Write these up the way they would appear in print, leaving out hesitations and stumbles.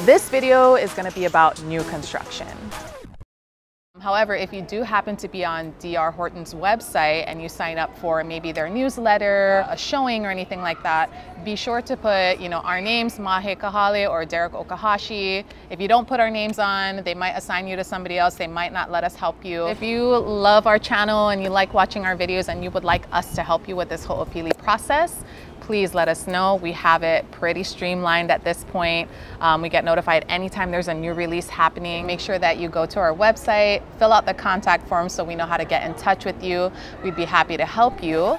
This video is going to be about new construction. However, if you do happen to be on DR Horton's website and you sign up for maybe their newsletter, a showing or anything like that, be sure to put, our names, Mahe Kahale or Derek Okahashi. If you don't put our names on, they might assign you to somebody else. They might not let us help you. If you love our channel and you like watching our videos and you would like us to help you with this Ho'opili process, please let us know. We have it pretty streamlined at this point. We get notified anytime there's a new release happening. Make sure that you go to our website, fill out the contact form so we know how to get in touch with you. We'd be happy to help you.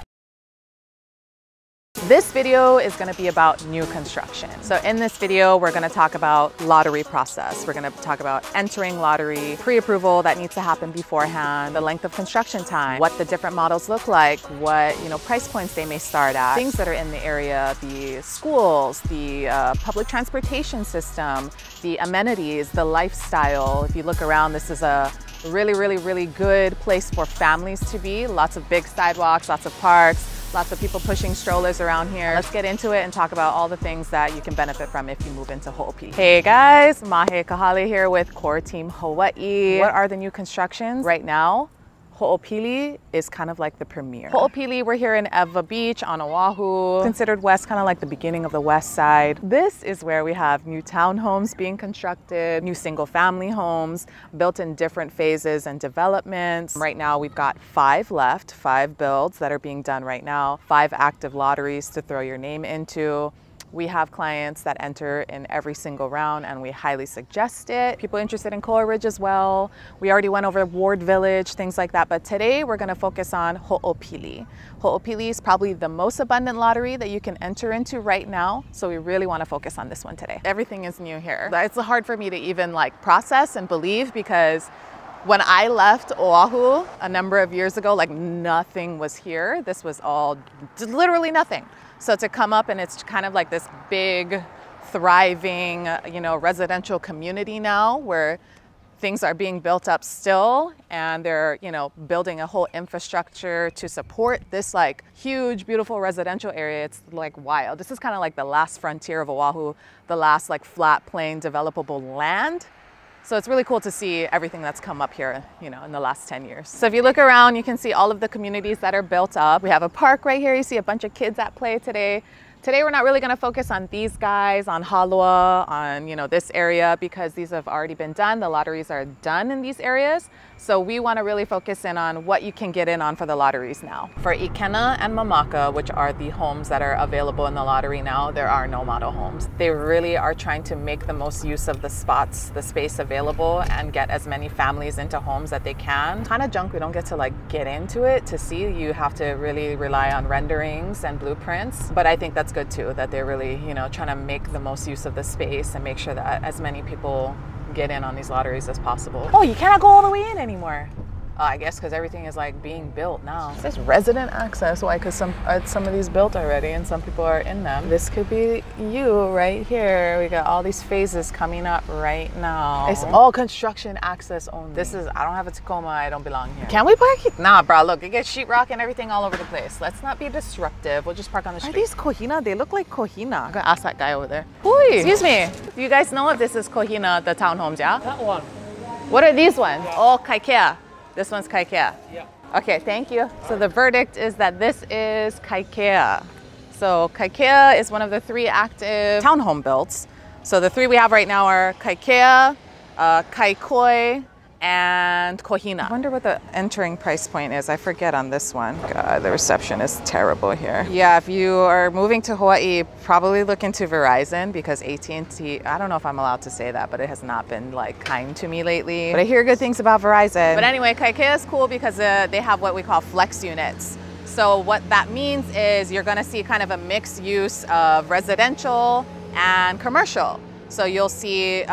This video is going to be about new construction. So in this video, we're going to talk about lottery process. We're going to talk about entering lottery, pre-approval that needs to happen beforehand, the length of construction time, what the different models look like, what price points they may start at, things that are in the area, the schools, the public transportation system, the amenities, the lifestyle. If you look around, this is a really good place for families to be. Lots of big sidewalks, lots of parks, lots of people pushing strollers around here. Let's get into it and talk about all the things that you can benefit from if you move into Ho'opili. Hey guys, Mahe Kahale here with Core Team Hawaii. What are the new constructions? Right now, Ho'opili is kind of like the premiere. Ho'opili, we're here in Ewa Beach on Oahu, considered west, kind of like the beginning of the west side. This is where we have new townhomes being constructed, new single family homes built in different phases and developments. Right now we've got 5 left, 5 builds that are being done right now, 5 active lotteries to throw your name into. We have clients that enter in every single round and we highly suggest it. People interested in Koa Ridge as well. We already went over Ward Village, things like that. But today we're gonna focus on Ho'opili. Ho'opili is probably the most abundant lottery that you can enter into right now. So we really wanna focus on this one today. Everything is new here. It's hard for me to even process and believe because when I left Oahu a number of years ago, nothing was here. This was all literally nothing. So to come up and it's kind of like this big, thriving, residential community now where things are being built up still and they're, building a whole infrastructure to support this huge, beautiful residential area. It's wild. This is kind of like the last frontier of Oahu, the last flat, plain, developable land. So it's really cool to see everything that's come up here, in the last 10 years. So if you look around, you can see all of the communities that are built up. We have a park right here. You see a bunch of kids at play today. Today, we're not really gonna focus on these guys, on haloa, on this area, because these have already been done. The lotteries are done in these areas. So we wanna really focus in on what you can get in on for the lotteries now. For ikena and mamaka, which are the homes that are available in the lottery now, there are no model homes. They really are trying to make the most use of the spots, the space available, and get as many families into homes that they can. Kind of junk, we don't get to get into it to see. You have to really rely on renderings and blueprints. But I think that's good too, that they're really, trying to make the most use of the space and make sure that as many people get in on these lotteries as possible. Oh, you cannot go all the way in anymore. I guess because everything is being built now. It says resident access. Why? Because some of these built already and some people are in them. This could be you right here. We got all these phases coming up right now. It's all construction access only. This is, I don't have a Tacoma, I don't belong here. Can we park it? Nah, bro, look, it gets sheetrock and everything all over the place. Let's not be disruptive. We'll just park on the street. Are these kohina? They look like kohina. I'm gonna ask that guy over there. Hui, excuse me. Do you guys know if this is kohina, the townhomes, yeah? That one. What are these ones? Oh, Kaikaya. This one's Kaikaya? Yeah. Okay, thank you. So the verdict is that this is Kaikaya. So Kaikaya is one of the 3 active townhome builds. So the 3 we have right now are Kaikaya, kaikoi, and kohina. I wonder what the entering price point is. I forget on this one. God, the reception is terrible here. Yeah, if you are moving to Hawaii, probably look into Verizon because AT&T, I don't know if I'm allowed to say that, but it has not been kind to me lately. But I hear good things about Verizon. But anyway, Kaikaya is cool because they have what we call flex units. So what that means is you're gonna see kind of a mixed use of residential and commercial. So you'll see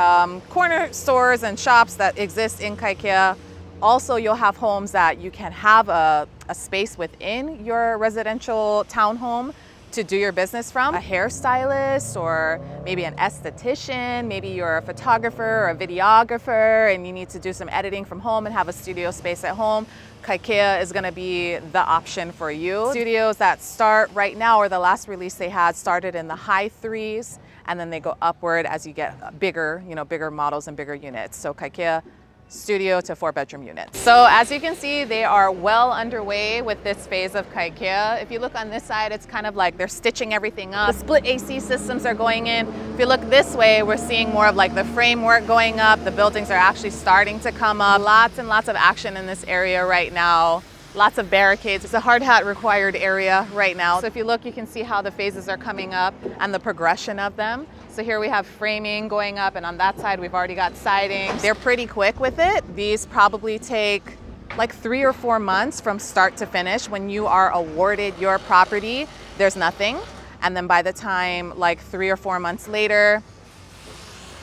corner stores and shops that exist in Kaikaya. Also, you'll have homes that you can have a space within your residential townhome to do your business from. A hairstylist or maybe an esthetician, maybe you're a photographer or a videographer and you need to do some editing from home and have a studio space at home. Kaikaya is gonna be the option for you. Studios that start right now, or the last release they had started in the high 3s and then they go upward as you get bigger, bigger models and bigger units. So Kaikaya studio to 4-bedroom units. So as you can see, they are well underway with this phase of Kaikaya. If you look on this side, it's kind of like they're stitching everything up. The split AC systems are going in. If you look this way, we're seeing more of like the framework going up. The buildings are actually starting to come up. Lots and lots of action in this area right now. Lots of barricades. It's a hard hat required area right now. So if you look, you can see how the phases are coming up and the progression of them. So here we have framing going up, and on that side we've already got siding. They're pretty quick with it. These probably take like 3 or 4 months from start to finish. When you are awarded your property, there's nothing. And then by the time like 3 or 4 months later,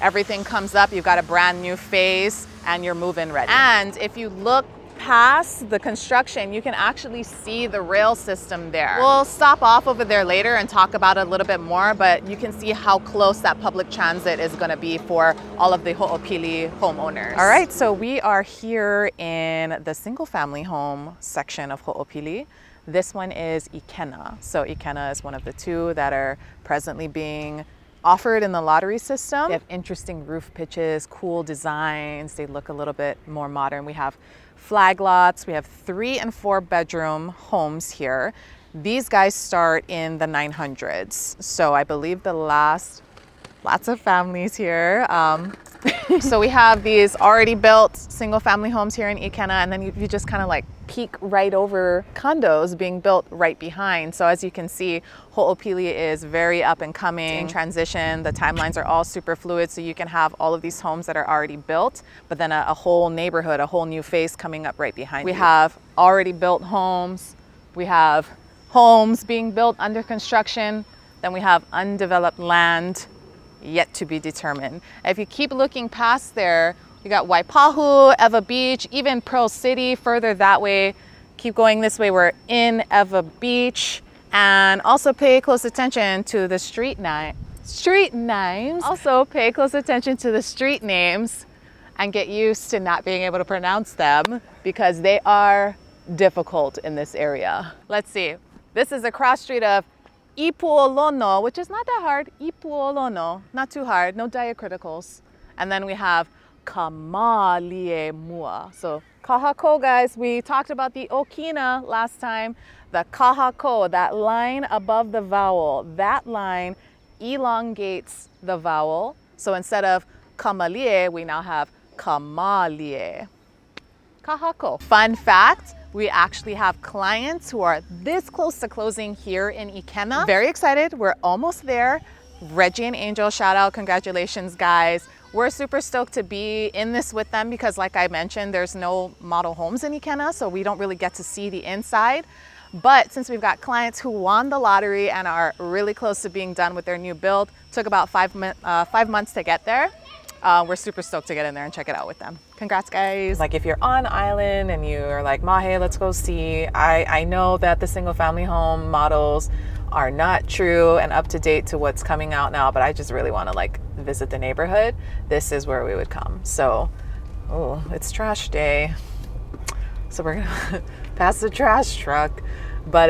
everything comes up, you've got a brand new phase and you're move-in ready. And if you look past the construction, you can actually see the rail system there. We'll stop off over there later and talk about it a little bit more, but you can see how close that public transit is going to be for all of the Ho'opili homeowners. All right, so we are here in the single family home section of Ho'opili. This one is ikena. So ikena is one of the 2 that are presently being offered in the lottery system. They have interesting roof pitches, cool designs. They look a little bit more modern. We have flag lots. We have 3 and 4 bedroom homes here. These guys start in the 900s. So I believe lots of families here. So we have these already built single family homes here in Ikena, and then you just kind of like peek right over condos being built right behind. So as you can see, Ho'opili is very up and coming, in transition. The timelines are all super fluid, so you can have all of these homes that are already built, but then a whole neighborhood, a whole new phase coming up right behind. We have already built homes. We have homes being built under construction. Then we have undeveloped land yet to be determined. If you keep looking past there, you got Waipahu, Ewa Beach, even Pearl City further that way. Keep going this way, we're in Ewa Beach. And also pay close attention to the street names. Also pay close attention to the street names and get used to not being able to pronounce them because they are difficult in this area. Let's see. This is a cross street of Ipuolono, which is not that hard. Ipuolono, not too hard, no diacriticals. And then we have Ka Mua. So kahako, guys, we talked about the okina last time. The kahako, that line above the vowel, that line elongates the vowel. So instead of kamalie, we now have kamalie. Kahako. Fun fact, we actually have clients who are this close to closing here in Ikena. Very excited, we're almost there. Reggie and Angel, shout out, congratulations guys. We're super stoked to be in this with them because like I mentioned, there's no model homes in Ikena, so we don't really get to see the inside. But since we've got clients who won the lottery and are really close to being done with their new build, took about 5 months to get there. We're super stoked to get in there and check it out with them. Congrats, guys. Like if you're on island and you're like, Mahe, let's go see. I know that the single family home models are not true and up to date to what's coming out now, but I just really want to like visit the neighborhood. This is where we would come. So, oh, it's trash day. So we're gonna pass the trash truck. But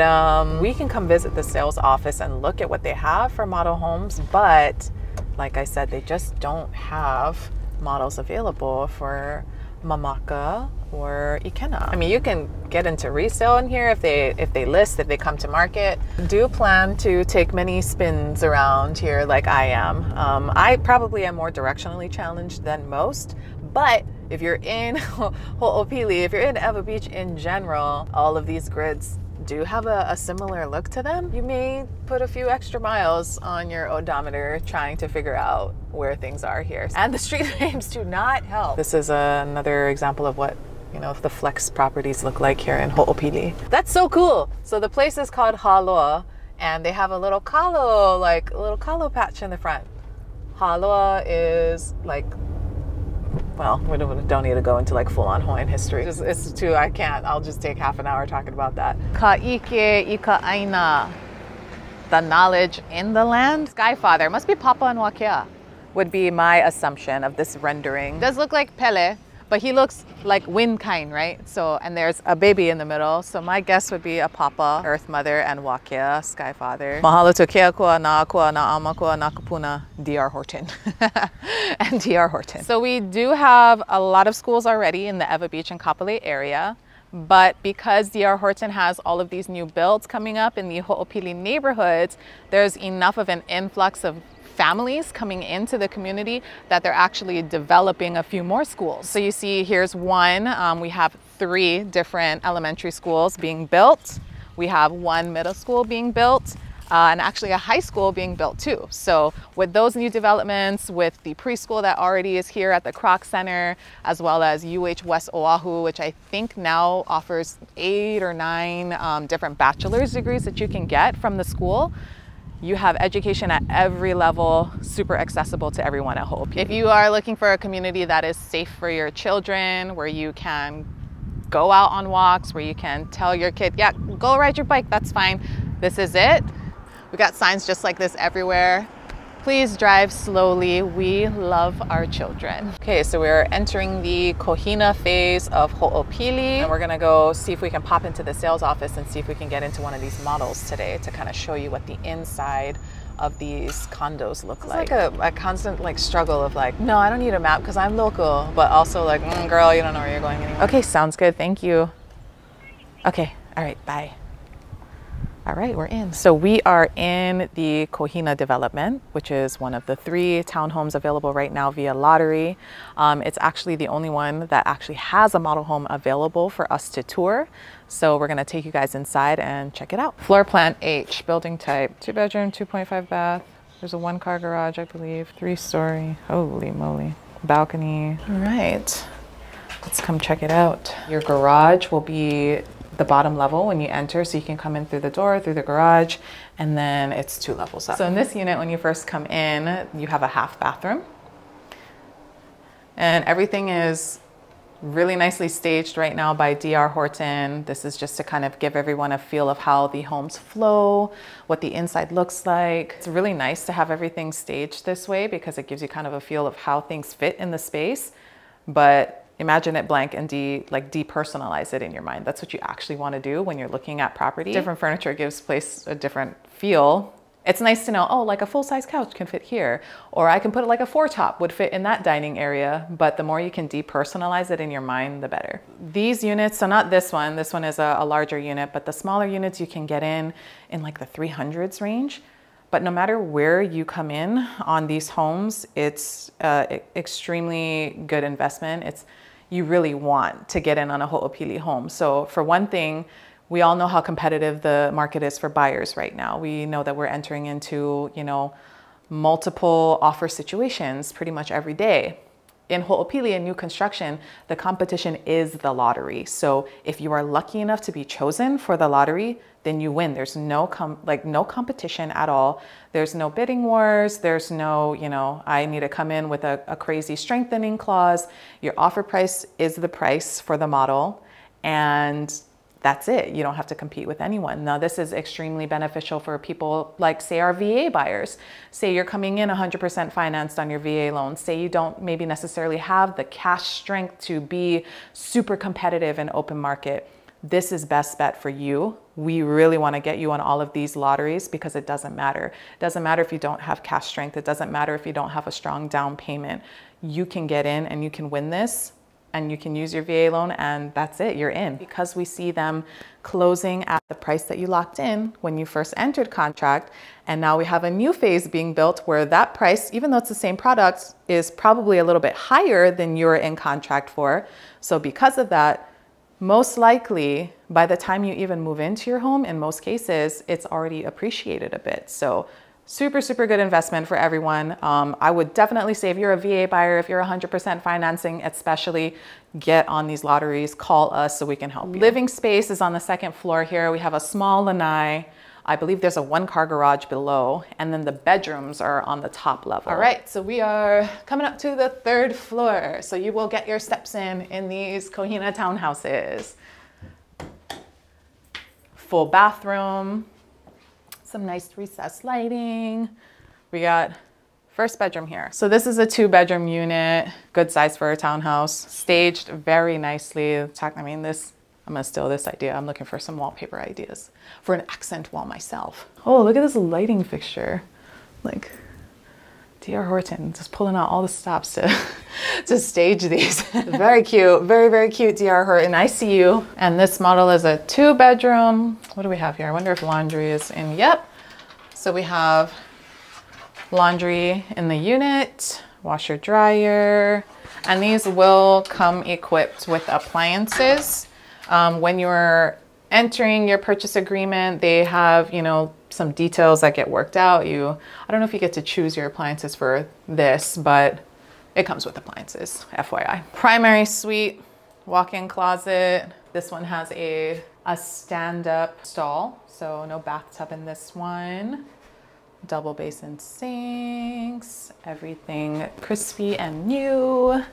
we can come visit the sales office and look at what they have for model homes, but like I said, they just don't have models available for Mamaka or Ikena. I mean, you can get into resale in here if they come to market. Do plan to take many spins around here like I am. I probably am more directionally challenged than most, but if you're in Ho'opili, if you're in Ewa Beach in general, all of these grids do have a similar look to them. You may put a few extra miles on your odometer trying to figure out where things are here. And the street names do not help. This is another example of what, if the flex properties look like here in Ho'opili. That's so cool. So the place is called Haloa, and they have a little kalo, like a little kalo patch in the front. Haloa is like, well, we don't need to go into like full-on Hawaiian history. It's too, I can't. I'll just take half an hour talking about that. Ka'ike ika'aina, the knowledge in the land. Skyfather, must be Papa and Wakea, would be my assumption of this rendering. Does look like Pele, But he looks like wind kind, right? So, and there's a baby in the middle. So my guess would be a papa, Earth Mother, and Wakia, Sky Father. Mahalo to Keakua, Naakua, Naamakua, Nakapuna, DR Horton. And DR Horton. So we do have a lot of schools already in the Ewa Beach and Kapolei area. But because DR Horton has all of these new builds coming up in the Ho'opili neighborhoods, there's enough of an influx of families coming into the community that they're actually developing a few more schools. So you see here's one. We have 3 different elementary schools being built. We have 1 middle school being built. And actually a high school being built too. So with those new developments, with the preschool that already is here at the Kroc Center, as well as UH West Oahu, which I think now offers 8 or 9 different bachelor's degrees that you can get from the school. You have education at every level, super accessible to everyone at Ho'opili. If you are looking for a community that is safe for your children, where you can go out on walks, where you can tell your kid, yeah, go ride your bike, that's fine. This is it. We got signs just like this everywhere. Please drive slowly. We love our children. Okay, so we're entering the kohina phase of Ho'opili, and we're gonna go see if we can pop into the sales office and see if we can get into one of these models today to kind of show you what the inside of these condos look like. It's like a constant like struggle of like, no, I don't need a map because I'm local, but also like, girl, you don't know where you're going anymore. Okay, sounds good, thank you. Okay, all right, bye. All right, we're in. So we are in the Kohina development, which is one of the 3 townhomes available right now via lottery. It's actually the only one that actually has a model home available for us to tour. So we're gonna take you guys inside and check it out. Floor plan H, building type, 2 bedroom, 2.5 bath. There's a 1-car garage, I believe, 3-story, holy moly. Balcony, all right. Let's come check it out. Your garage will be the bottom level when you enter, so you can come in through the door, through the garage, and then it's 2 levels up. So in this unit, when you first come in, you have a half bathroom. And everything is really nicely staged right now by DR Horton. This is just to kind of give everyone a feel of how the homes flow, what the inside looks like. It's really nice to have everything staged this way because it gives you kind of a feel of how things fit in the space. But imagine it blank and depersonalize it in your mind. That's what you actually want to do when you're looking at property. Different furniture gives place a different feel. It's nice to know, oh, like a full-size couch can fit here, or I can put it like a 4-top would fit in that dining area. But the more you can depersonalize it in your mind, the better. These units, so not this one is a larger unit, but the smaller units you can get in like the 300s range. But no matter where you come in on these homes, it's extremely good investment. You really want to get in on a Ho'opili home. So for one thing, we all know how competitive the market is for buyers right now. We know that we're entering into, multiple offer situations pretty much every day. In Ho'opili and new construction, the competition is the lottery. So if you are lucky enough to be chosen for the lottery, then you win. There's no competition at all. There's no bidding wars. There's no, I need to come in with a crazy strengthening clause. Your offer price is the price for the model, and that's it. You don't have to compete with anyone. Now, this is extremely beneficial for people like, say, our VA buyers. Say you're coming in 100% financed on your VA loan. Say you don't maybe necessarily have the cash strength to be super competitive in open market. This is best bet for you. We really want to get you on all of these lotteries because it doesn't matter. It doesn't matter if you don't have cash strength. It doesn't matter if you don't have a strong down payment. You can get in and you can win this, and you can use your VA loan, and that's it, you're in. Because we see them closing at the price that you locked in when you first entered contract, and now we have a new phase being built where that price, even though it's the same product, is probably a little bit higher than you're in contract for. So because of that, most likely, by the time you even move into your home, in most cases, it's already appreciated a bit. So super, super good investment for everyone. I would definitely say if you're a VA buyer, if you're 100% financing, especially, get on these lotteries, call us so we can help you. Living space is on the 2nd floor here. We have a small lanai. I believe there's a 1-car garage below, and then the bedrooms are on the top level. All right, so we are coming up to the 3rd floor. So you will get your steps in these Kohina townhouses. Full bathroom. Some nice recessed lighting. We got First bedroom here. So this is a 2-bedroom unit, good size for a townhouse, staged very nicely. I mean, this, I'm gonna steal this idea. I'm looking for some wallpaper ideas for an accent wall myself. Oh, look at this lighting fixture. Like, D.R. Horton just pulling out all the stops to stage these. Very cute, very, very cute D.R. Horton. I see you. And this model is a 2-bedroom. What do we have here? I wonder if laundry is in. Yep. So we have laundry in the unit, washer dryer, and these will come equipped with appliances. When you're entering your purchase agreement, they have, you know, some details that get worked out. I don't know if you get to choose your appliances for this, but it comes with appliances, FYI. Primary suite, walk-in closet. This one has a stand-up stall, so no bathtub in this one. Double basin sinks, everything crispy and new.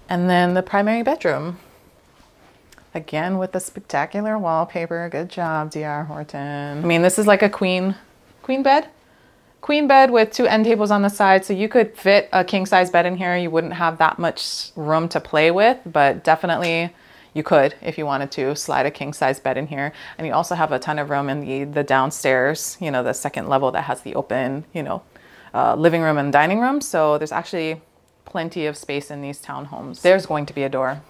And then the primary bedroom. Again, with the spectacular wallpaper. Good job, D.R. Horton. I mean, this is like a queen bed. Queen bed with 2 end tables on the side. So you could fit a king size bed in here. You wouldn't have that much room to play with, but definitely you could, if you wanted to, slide a king size bed in here. And you also have a ton of room in the downstairs, you know, the second level that has the open, you know, living room and dining room. So there's actually plenty of space in these townhomes. There's going to be a door.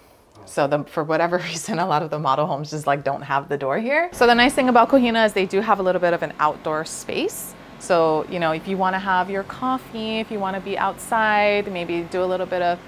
So for whatever reason, a lot of the model homes just like don't have the door here. So the nice thing about Kohina is they do have a little bit of an outdoor space. So, you know, if you want to have your coffee, if you want to be outside, maybe do a little bit of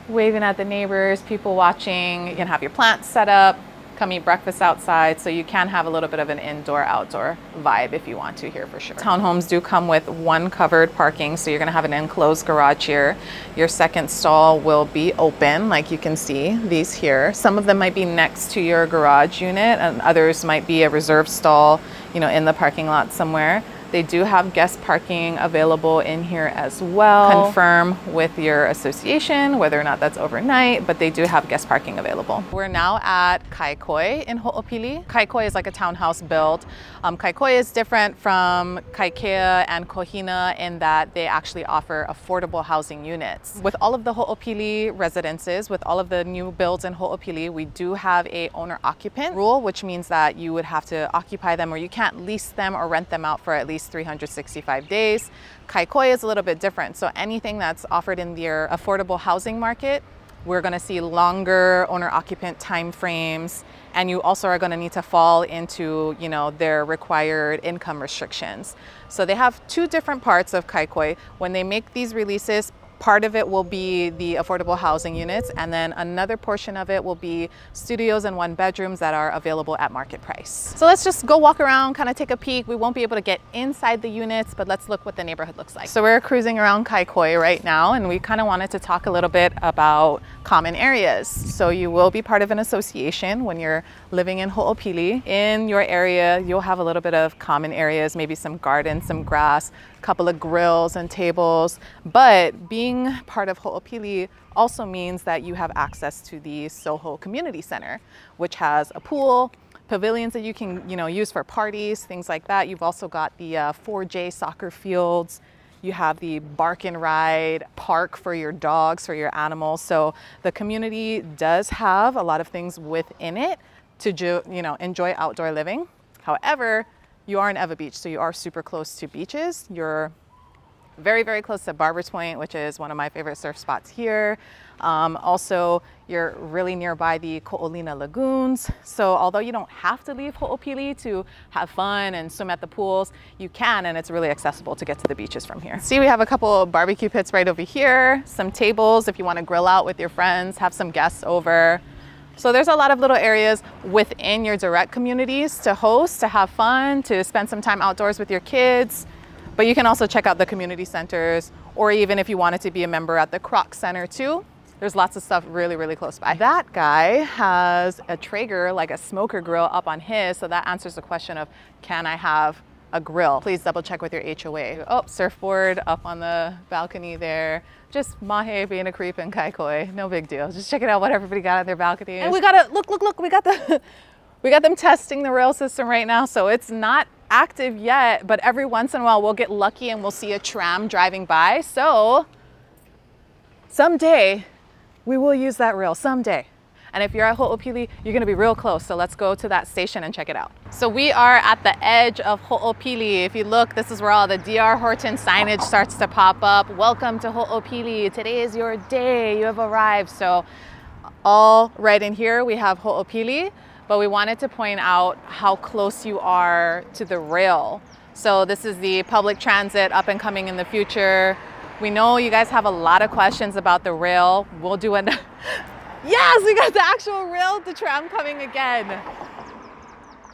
waving at the neighbors, people watching, you can have your plants set up, come eat breakfast outside. So you can have a little bit of an indoor-outdoor vibe if you want to here for sure. Townhomes do come with 1 covered parking. So you're gonna have an enclosed garage here. Your second stall will be open, like you can see these here. Some of them might be next to your garage unit and others might be a reserved stall, you know, in the parking lot somewhere. They do have guest parking available in here as well. Confirm with your association whether or not that's overnight, but they do have guest parking available. We're now at Kaikoi in Ho'opili. Kaikoi is like a townhouse build. Kaikoi is different from Kaikaya and Kohina in that they actually offer affordable housing units. With all of the Ho'opili residences, with all of the new builds in Ho'opili, we do have a owner-occupant rule, which means that you would have to occupy them or you can't lease them or rent them out for at least 365 days. Kaikoi is a little bit different. So anything that's offered in their affordable housing market, we're going to see longer owner-occupant time frames, and you also are going to need to fall into, you know, their required income restrictions. So they have 2 different parts of Kaikoi. When they make these releases, part of it will be the affordable housing units, and then another portion of it will be studios and 1-bedrooms that are available at market price. So let's just go walk around, kind of take a peek. We won't be able to get inside the units, but let's look what the neighborhood looks like. So we're cruising around Kaikoi right now, and we kind of wanted to talk a little bit about common areas. So you will be part of an association when you're living in Ho'opili. In your area, you'll have a little bit of common areas, maybe some gardens, some grass, a couple of grills and tables. But being part of Ho'opili also means that you have access to the Soho Community Center, which has a pool, pavilions that you can, you know, use for parties, things like that. You've also got the 4J soccer fields. You have the bark and ride park for your dogs, for your animals. So the community does have a lot of things within it to, you know, enjoy outdoor living. However, you are in Ewa Beach, so you are super close to beaches. You're very, very close to Barbers Point, which is one of my favorite surf spots here. Also, you're really nearby the Ko'olina Lagoons. So although you don't have to leave Ho'opili to have fun and swim at the pools, you can, and it's really accessible to get to the beaches from here. See, we have a couple of barbecue pits right over here, some tables if you want to grill out with your friends, have some guests over. So there's a lot of little areas within your direct communities to host, to have fun, to spend some time outdoors with your kids. But you can also check out the community centers, or even if you wanted to be a member at the Croc Center too. There's lots of stuff really, really close by. That guy has a Traeger, like a smoker grill up on his, so that answers the question of, can I have a grill? Please double check with your HOA. Oh, surfboard up on the balcony there. Just Mahe being a creep in Kaikoi, no big deal. Just checking out what everybody got on their balcony. And we got a, look, we got We got them testing the rail system right now, so it's not active yet, but every once in a while we'll get lucky and we'll see a tram driving by. So someday we will use that rail, someday. And if you're at Ho'opili, you're gonna be real close. So let's go to that station and check it out. So we are at the edge of Ho'opili. If you look, this is where all the DR Horton signage starts to pop up. Welcome to Ho'opili. Today is your day. You have arrived. So all right in here, we have Ho'opili, but we wanted to point out how close you are to the rail. So this is the public transit up and coming in the future. We know you guys have a lot of questions about the rail. We'll do an yes, we got the actual rail, the tram coming again.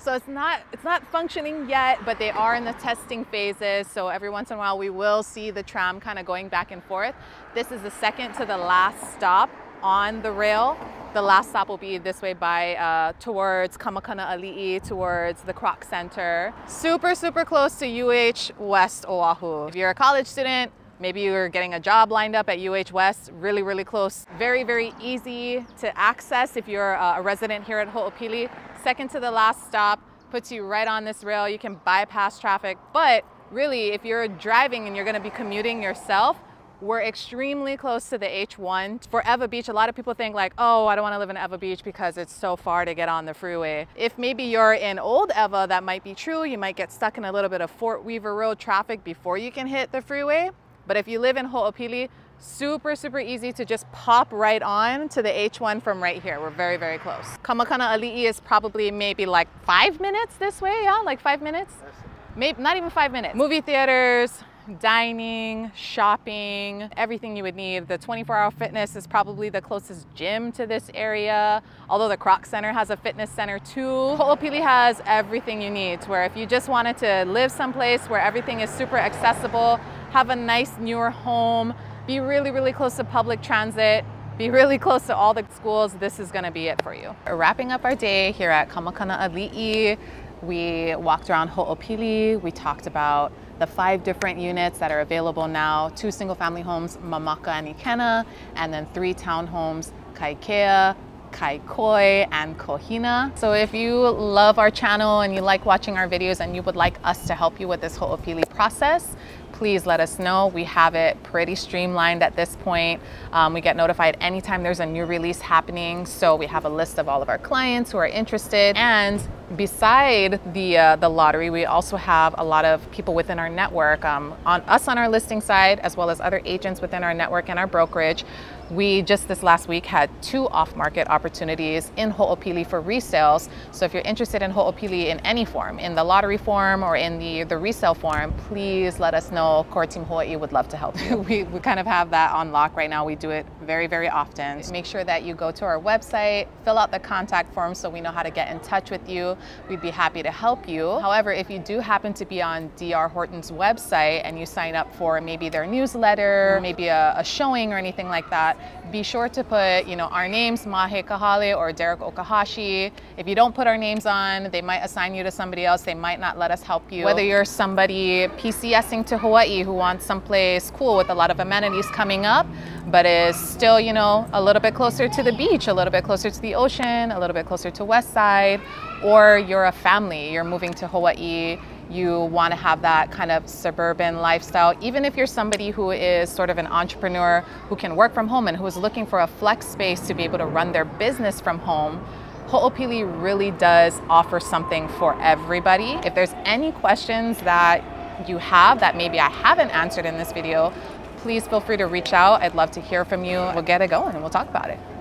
So it's not functioning yet, but they are in the testing phases. So every once in a while we will see the tram kind of going back and forth. This is the second to the last stop on the rail. The last stop will be this way by towards Ka Makana Ali'i, towards the Kroc Center. Super, super close to UH West Oahu. If you're a college student, maybe you're getting a job lined up at UH West, really, really close. Very, very easy to access if you're a resident here at Ho'opili. Second to the last stop puts you right on this rail. You can bypass traffic, but really if you're driving and you're gonna be commuting yourself, we're extremely close to the H1. For Ewa Beach, a lot of people think like, oh, I don't want to live in Ewa Beach because it's so far to get on the freeway. If maybe you're in Old Ewa, that might be true. You might get stuck in a little bit of Fort Weaver Road traffic before you can hit the freeway. But if you live in Ho'opili, super, super easy to just pop right on to the H1 from right here. We're very, very close. Ka Makana Ali'i is probably maybe like 5 minutes this way, yeah? Like 5 minutes? Maybe not even 5 minutes. Movie theaters, dining, shopping, everything you would need. The 24-hour fitness is probably the closest gym to this area, although the Kroc Center has a fitness center too. Ho'opili has everything you need, to where if you just wanted to live someplace where everything is super accessible, have a nice newer home, be really, really close to public transit, be really close to all the schools, this is gonna be it for you. We're wrapping up our day here at Ka Makana Ali'i. We walked around Ho'opili. We talked about the 5 different units that are available now, 2 single-family homes, Mamaka and Ikena, and then 3 townhomes, Kaikaya, kaikoi, and kohina. So if you love our channel and you like watching our videos and you would like us to help you with this Ho'opili process, please let us know. We have it pretty streamlined at this point. We get notified anytime there's a new release happening. So we have a list of all of our clients who are interested. And beside the lottery, we also have a lot of people within our network, on our listing side, as well as other agents within our network and our brokerage. We just this last week had 2 off-market opportunities in Ho'opili for resales. So if you're interested in Ho'opili in any form, in the lottery form or in the resale form, please let us know. Core Team Hawaii would love to help you. we kind of have that on lock right now. We do it very, very often. Make sure that you go to our website, fill out the contact form so we know how to get in touch with you. We'd be happy to help you. However, if you do happen to be on DR Horton's website and you sign up for maybe their newsletter, maybe a showing or anything like that, be sure to put, our names, Mahe Kahale or Derek Okahashi. If you don't put our names on, they might assign you to somebody else. They might not let us help you. Whether you're somebody PCSing to Hawaii who wants someplace cool with a lot of amenities coming up, but is still, a little bit closer to the beach, a little bit closer to the ocean, a little bit closer to West Side, or you're a family, you're moving to Hawaii, you want to have that kind of suburban lifestyle. Even if you're somebody who is sort of an entrepreneur who can work from home and who is looking for a flex space to be able to run their business from home, Ho'opili really does offer something for everybody. If there's any questions that you have that maybe I haven't answered in this video, please feel free to reach out. I'd love to hear from you. We'll get it going and we'll talk about it.